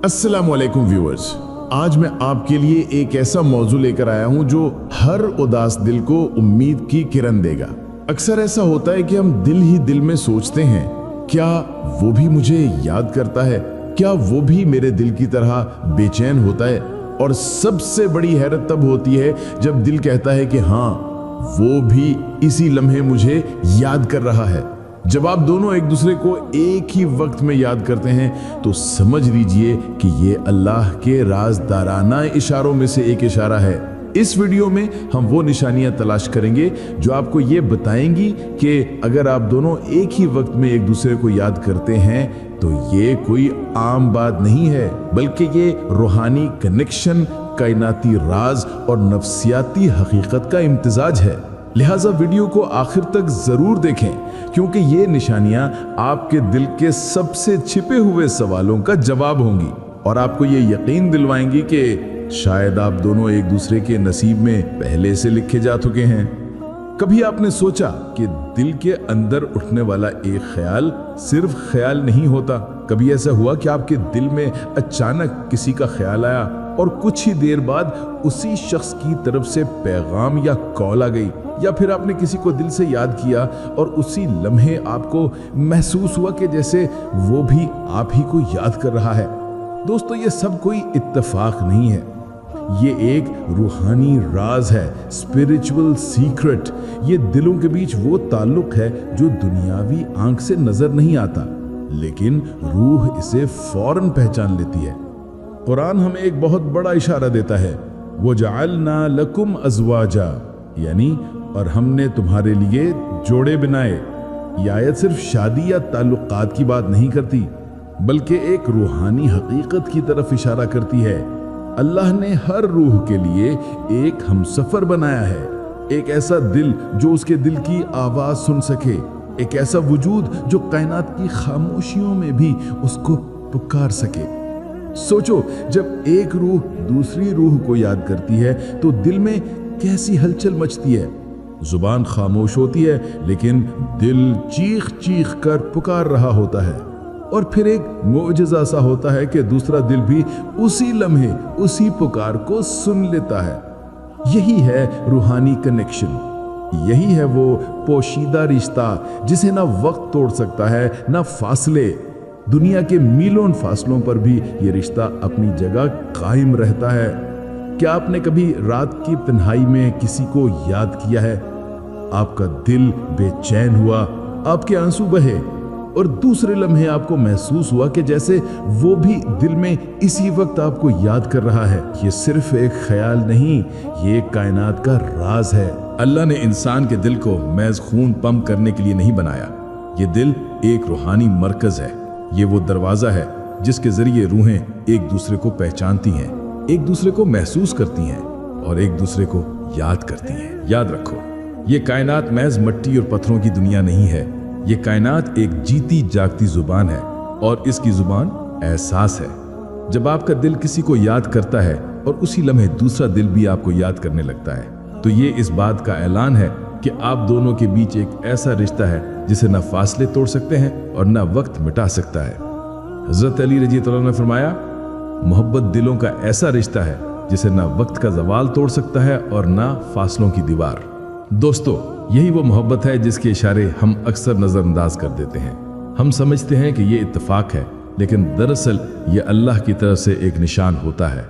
अस्सलाम वालेकुम व्यूअर्स, आज मैं आपके लिए एक ऐसा मौजू लेकर आया हूं जो हर उदास दिल को उम्मीद की किरण देगा। अक्सर ऐसा होता है कि हम दिल ही दिल में सोचते हैं, क्या वो भी मुझे याद करता है, क्या वो भी मेरे दिल की तरह बेचैन होता है। और सबसे बड़ी हैरत तब होती है जब दिल कहता है कि हाँ, वो भी इसी लम्हे मुझे याद कर रहा है। जब आप दोनों एक दूसरे को एक ही वक्त में याद करते हैं तो समझ लीजिए कि ये अल्लाह के राज़दाराना इशारों में से एक इशारा है। इस वीडियो में हम वो निशानियां तलाश करेंगे जो आपको ये बताएंगी कि अगर आप दोनों एक ही वक्त में एक दूसरे को याद करते हैं तो ये कोई आम बात नहीं है, बल्कि ये रूहानी कनेक्शन, कायनाती राज और नफ्सियाती हकीकत का इम्तिजाज है। लिहाजा वीडियो को आखिर तक जरूर देखें, क्योंकि ये निशानियां आपके दिल के सबसे छिपे हुए सवालों का जवाब होंगी और आपको ये यकीन दिलवाएंगी कि शायद आप दोनों एक दूसरे के नसीब में पहले से लिखे जा चुके हैं। कभी आपने सोचा कि दिल के अंदर उठने वाला एक ख्याल सिर्फ ख्याल नहीं होता? कभी ऐसा हुआ कि आपके दिल में अचानक किसी का ख्याल आया और कुछ ही देर बाद उसी शख्स की तरफ से पैगाम या कॉल आ गई, या फिर आपने किसी को दिल से याद किया और उसी लम्हे आपको महसूस हुआ कि जैसे वो भी आप ही को याद कर रहा है। दोस्तों, ये सब कोई इत्तेफाक नहीं है, ये एक रूहानी राज है, स्पिरिचुअल सीक्रेट। ये दिलों के बीच वो ताल्लुक है जो दुनियावी आंख से नजर नहीं आता, लेकिन रूह इसे फौरन पहचान लेती है। कुरान हमें एक बहुत बड़ा इशारा देता है, वो जअलना लकुम अज़वाजा, यानी और हमने तुम्हारे लिए जोड़े बनाए। ये आयत सिर्फ शादी या ताल्लुकात की बात नहीं करती, बल्कि एक रूहानी हकीकत की तरफ इशारा करती है। अल्लाह ने हर रूह के लिए एक हमसफर बनाया है, एक ऐसा दिल जो उसके दिल की आवाज सुन सके, एक ऐसा वजूद जो कायनात की खामोशियों में भी उसको पुकार सके। सोचो, जब एक रूह दूसरी रूह को याद करती है तो दिल में कैसी हलचल मचती है। जुबान खामोश होती है, लेकिन दिल चीख चीख कर पुकार रहा होता है। और फिर एक मोजज़ा सा होता है कि दूसरा दिल भी उसी लम्हे उसी पुकार को सुन लेता है। यही है रूहानी कनेक्शन, यही है वो पोशीदा रिश्ता जिसे ना वक्त तोड़ सकता है ना फासले। दुनिया के मीलों फासलों पर भी ये रिश्ता अपनी जगह कायम रहता है। क्या आपने कभी रात की तन्हाई में किसी को याद किया है? आपका दिल बेचैन हुआ, आपके आंसू बहे और दूसरे लम्हे आपको महसूस हुआ कि जैसे वो भी दिल में इसी वक्त आपको याद कर रहा है। ये सिर्फ एक ख्याल नहीं, ये कायनात का राज है। अल्लाह ने इंसान के दिल को महज खून पंप करने के लिए नहीं बनाया। ये दिल एक रूहानी मरकज है, ये वो दरवाजा है जिसके जरिए रूहें एक दूसरे को पहचानती हैं, एक दूसरे को महसूस करती हैं और एक दूसरे को याद करती हैं। याद रखो, ये कायनात महज मिट्टी और पत्थरों की दुनिया नहीं है। ये कायनात एक जीती जागती जुबान है और इसकी जुबान एहसास है। जब आपका दिल किसी को याद करता है और उसी लम्हे दूसरा दिल भी आपको याद करने लगता है, तो ये इस बात का ऐलान है कि आप दोनों के बीच एक ऐसा रिश्ता है जिसे ना फासले तोड़ सकते हैं और ना वक्त मिटा सकता है। हजरत अली रज़ी अल्लाह ने फरमाया, मोहब्बत दिलों का ऐसा रिश्ता है जिसे ना वक्त का ज़वाल तोड़ सकता है और ना फासलों की दीवार। दोस्तों, यही वो मोहब्बत है जिसके इशारे हम अक्सर नज़रअंदाज कर देते हैं। हम समझते हैं कि ये इत्तेफाक है, लेकिन दरअसल ये अल्लाह की तरफ से एक निशान होता है।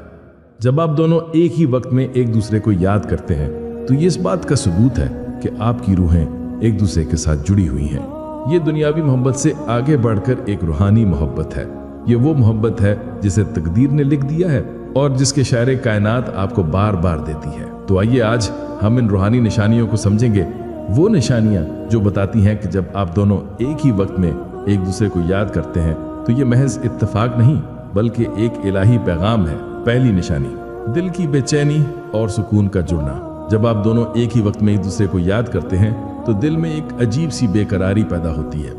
जब आप दोनों एक ही वक्त में एक दूसरे को याद करते हैं तो ये इस बात का सबूत है कि आपकी रूहें एक दूसरे के साथ जुड़ी हुई हैं। ये दुनियावी मोहब्बत से आगे बढ़कर एक रूहानी मोहब्बत है। ये वो मोहब्बत है जिसे तकदीर ने लिख दिया है और जिसके इशारे कायनात आपको बार बार देती है। तो आइए आज हम इन रूहानी निशानियों को समझेंगे, वो निशानियां जो बताती हैं कि जब आप दोनों एक ही वक्त में एक दूसरे को याद करते हैं तो ये महज इत्तेफाक नहीं, बल्कि एक इलाही पैगाम है। पहली निशानी, दिल की बेचैनी और सुकून का जुड़ना। जब आप दोनों एक ही वक्त में एक दूसरे को याद करते हैं तो दिल में एक अजीब सी बेकरारी पैदा होती है।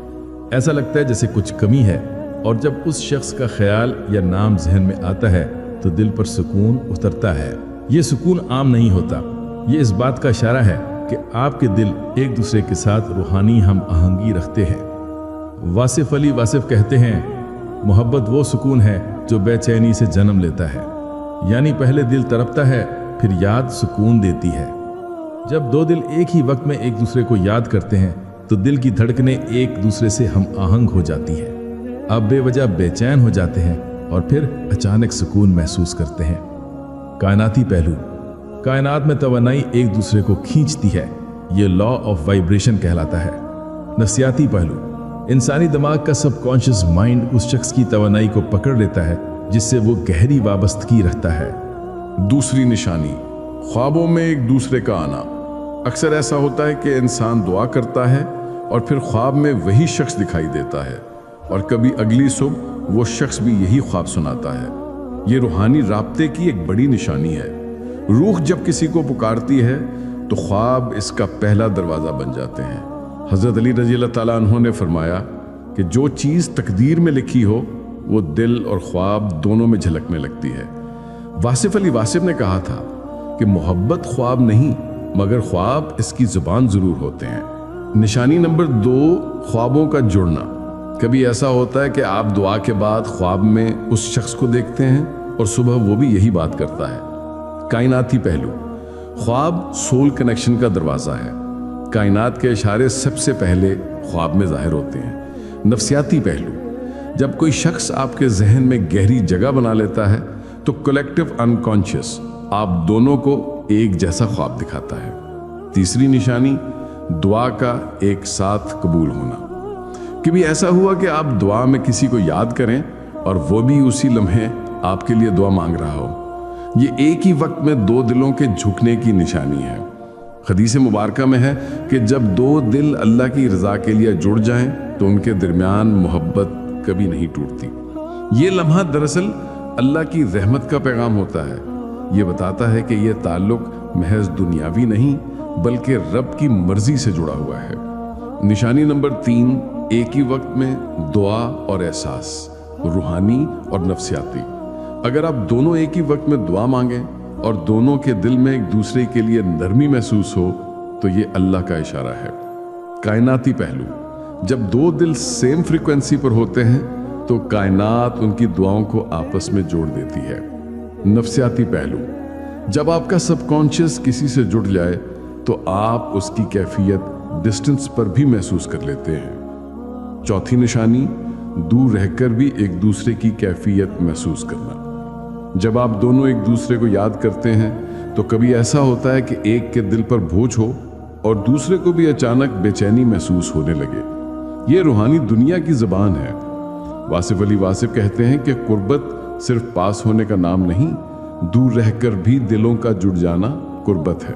ऐसा लगता है जैसे कुछ कमी है, और जब उस शख्स का ख्याल या नाम जहन में आता है तो दिल पर सुकून उतरता है। ये सुकून आम नहीं होता, ये इस बात का इशारा है कि आपके दिल एक दूसरे के साथ रूहानी हम आहंगी रखते हैं। वासिफ अली वासिफ कहते हैं, मोहब्बत वो सुकून है जो बेचैनी से जन्म लेता है, यानी पहले दिल तड़पता है, फिर याद सुकून देती है। जब दो दिल एक ही वक्त में एक दूसरे को याद करते हैं तो दिल की धड़कनें एक दूसरे से हम आहंग हो जाती है। अब बेवजह बेचैन हो जाते हैं और फिर अचानक सुकून महसूस करते हैं। कायनाती पहलू। कायनात में तवन्नाई एक दूसरे को खींचती है, ये लॉ ऑफ वाइब्रेशन कहलाता है। नफ्सियाती पहलू। इंसानी दिमाग का सबकॉन्शियस माइंड उस शख्स की तवन्नाई को पकड़ लेता है जिससे वो गहरी वाबस्तगी रखता है। दूसरी निशानी, ख्वाबों में एक दूसरे का आना। अक्सर ऐसा होता है कि इंसान दुआ करता है और फिर ख्वाब में वही शख्स दिखाई देता है, और कभी अगली सुबह वो शख्स भी यही ख्वाब सुनाता है। ये रूहानी राब्ते की एक बड़ी निशानी है। रूह जब किसी को पुकारती है तो ख्वाब इसका पहला दरवाज़ा बन जाते हैं। हज़रत अली रज़ी अल्लाह ताला अन्हु ने फरमाया कि जो चीज़ तकदीर में लिखी हो वो दिल और ख्वाब दोनों में झलकने लगती है। वासिफ अली वासिफ ने कहा था कि मोहब्बत ख्वाब नहीं मगर ख्वाब इसकी जुबान ज़रूर होते हैं। निशानी नंबर 2, ख्वाबों का जुड़ना। कभी ऐसा होता है कि आप दुआ के बाद ख्वाब में उस शख्स को देखते हैं और सुबह वो भी यही बात करता है। कायनाती पहलू। ख्वाब सोल कनेक्शन का दरवाज़ा है। कायनात के इशारे सबसे पहले ख्वाब में ज़ाहिर होते हैं। नफ्सियाती पहलू। जब कोई शख्स आपके जहन में गहरी जगह बना लेता है तो कलेक्टिव अनकॉन्शियस आप दोनों को एक जैसा ख्वाब दिखाता है। तीसरी निशानी, दुआ का एक साथ कबूल होना। कभी ऐसा हुआ कि आप दुआ में किसी को याद करें और वो भी उसी लम्हे आपके लिए दुआ मांग रहा हो। ये एक ही वक्त में दो दिलों के झुकने की निशानी है। हदीस मुबारका में है कि जब दो दिल अल्लाह की रज़ा के लिए जुड़ जाएं तो उनके दरमियान मोहब्बत कभी नहीं टूटती। ये लम्हा दरअसल अल्लाह की रहमत का पैगाम होता है। ये बताता है कि ये ताल्लुक महज दुनियावी नहीं बल्कि रब की मर्जी से जुड़ा हुआ है। निशानी नंबर 3, एक ही वक्त में दुआ और एहसास, रूहानी और नफ्सियाती। अगर आप दोनों एक ही वक्त में दुआ मांगें और दोनों के दिल में एक दूसरे के लिए नरमी महसूस हो तो ये अल्लाह का इशारा है। कायनाती पहलू। जब दो दिल सेम फ्रीक्वेंसी पर होते हैं तो कायनात उनकी दुआओं को आपस में जोड़ देती है। नफ्सियाती पहलू। जब आपका सबकॉन्शियस किसी से जुड़ जाए तो आप उसकी कैफियत डिस्टेंस पर भी महसूस कर लेते हैं। चौथी निशानी, दूर रहकर भी एक दूसरे की कैफियत महसूस करना। जब आप दोनों एक दूसरे को याद करते हैं तो कभी ऐसा होता है कि एक के दिल पर बोझ हो और दूसरे को भी अचानक बेचैनी महसूस होने लगे। ये रूहानी दुनिया की ज़बान है। वासिफ अली वासिफ कहते हैं कि कुर्बत सिर्फ पास होने का नाम नहीं, दूर रहकर भी दिलों का जुड़ जाना कुर्बत है।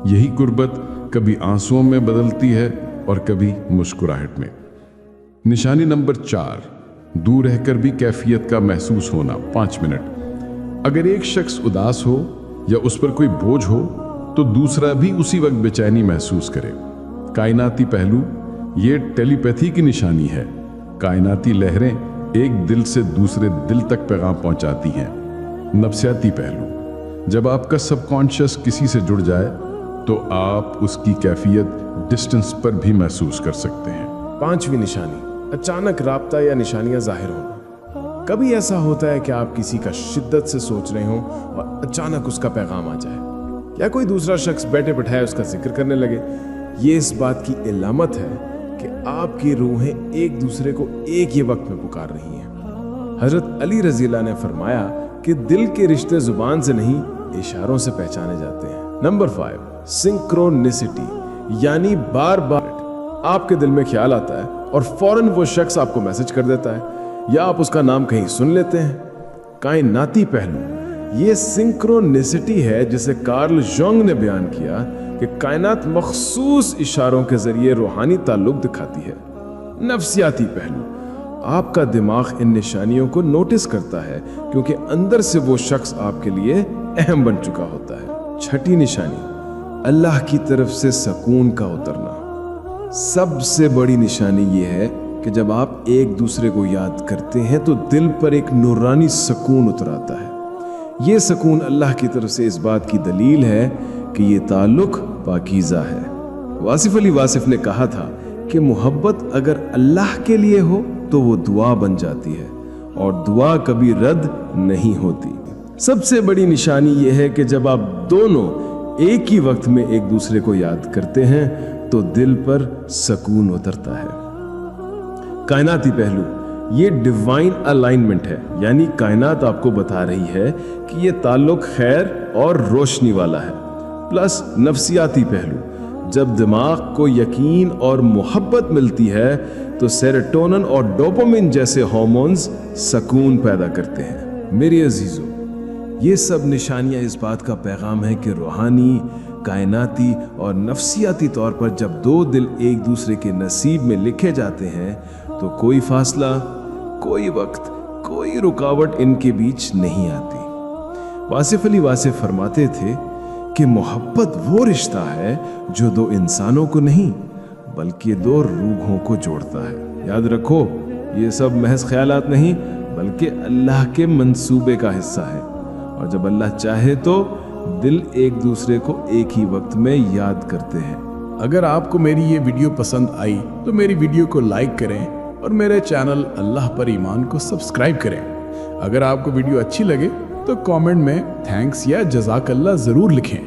यही कुर्बत कभी आंसुओं में बदलती है और कभी मुस्कुराहट में। निशानी नंबर 4, दूर रहकर भी कैफियत का महसूस होना। 5 मिनट। अगर एक शख्स उदास हो या उस पर कोई बोझ हो तो दूसरा भी उसी वक्त बेचैनी महसूस करे। कायनाती पहलू। ये टेलीपैथी की निशानी है। कायनाती लहरें एक दिल से दूसरे दिल तक पैगाम पहुंचाती हैं। नफ्सियाती पहलू। जब आपका सबकॉन्शियस किसी से जुड़ जाए तो आप उसकी कैफियत डिस्टेंस पर भी महसूस कर सकते हैं। 5वीं निशानी, अचानक राब्ता या निशानियां जाहिर होना। कभी ऐसा होता है कि आप किसी का शिद्दत से सोच रहे हों और अचानक उसका पैगाम आ जाए, या कोई दूसरा शख्स बैठे बिठाए उसका जिक्र करने लगे। ये इस बात की इलामत है कि आपकी रूहें एक दूसरे को एक ही वक्त में पुकार रही हैं। हजरत अली रज़ी अल्लाह ने फरमाया कि दिल के रिश्ते जुबान से नहीं इशारों से पहचाने जाते हैं। नंबर 5, सिंक्रोनिसिटी, यानी बार बार आपके दिल में ख्याल आता है और फौरन वो शख्स आपको मैसेज कर देता है या आप उसका नाम कहीं सुन लेते हैं। कायनाती पहलू। ये सिंक्रोनिसिटी है जिसे कार्ल जोंग ने बयान किया कि कायनात मखसूस इशारों के जरिए रूहानी ताल्लुक दिखाती है। नफ्सियाती पहलू। आपका दिमाग इन निशानियों को नोटिस करता है क्योंकि अंदर से वो शख्स आपके लिए अहम बन चुका होता है। छठी निशानी, अल्लाह की तरफ से सुकून का उतरना। सबसे बड़ी निशानी ये है कि जब आप एक दूसरे को याद करते हैं तो दिल पर एक नूरानी सुकून उतर आता है। ये सुकून अल्लाह की तरफ से इस बात की दलील है कि ये ताल्लुक पाकीज़ा है। वासिफ अली वासिफ ने कहा था कि मोहब्बत अगर अल्लाह के लिए हो तो वो दुआ बन जाती है और दुआ कभी रद्द नहीं होती। सबसे बड़ी निशानी यह है कि जब आप दोनों एक ही वक्त में एक दूसरे को याद करते हैं तो दिल पर सुकून उतरता है। कायनाती पहलू, ये डिवाइन अलाइनमेंट है, यानी कायनात आपको बता रही है कि ये ताल्लुक खैर और रोशनी वाला है। प्लस नफ्सियाती पहलू, जब दिमाग को यकीन और मोहब्बत मिलती है तो सेरोटोनिन और डोपामिन जैसे हार्मोन्स सुकून पैदा करते हैं। मेरे अजीजों, ये सब निशानियां इस बात का पैगाम है कि रूहानी, कायनाती और नफ्सियाती तौर पर जब दो दिल एक दूसरे के नसीब में लिखे जाते हैं तो कोई फासला, कोई वक्त, कोई रुकावट इनके बीच नहीं आती। वासिफ अली वासिफ फरमाते थे कि मोहब्बत वो रिश्ता है जो दो इंसानों को नहीं बल्कि दो रूहों को जोड़ता है। याद रखो, ये सब महज ख्यालात नहीं बल्कि अल्लाह के मंसूबे का हिस्सा है, और जब अल्लाह चाहे तो दिल एक दूसरे को एक ही वक्त में याद करते हैं। अगर आपको मेरी ये वीडियो पसंद आई तो मेरी वीडियो को लाइक करें और मेरे चैनल अल्लाह पर ईमान को सब्सक्राइब करें। अगर आपको वीडियो अच्छी लगे तो कमेंट में थैंक्स या जज़ाकल्लाह ज़रूर लिखें।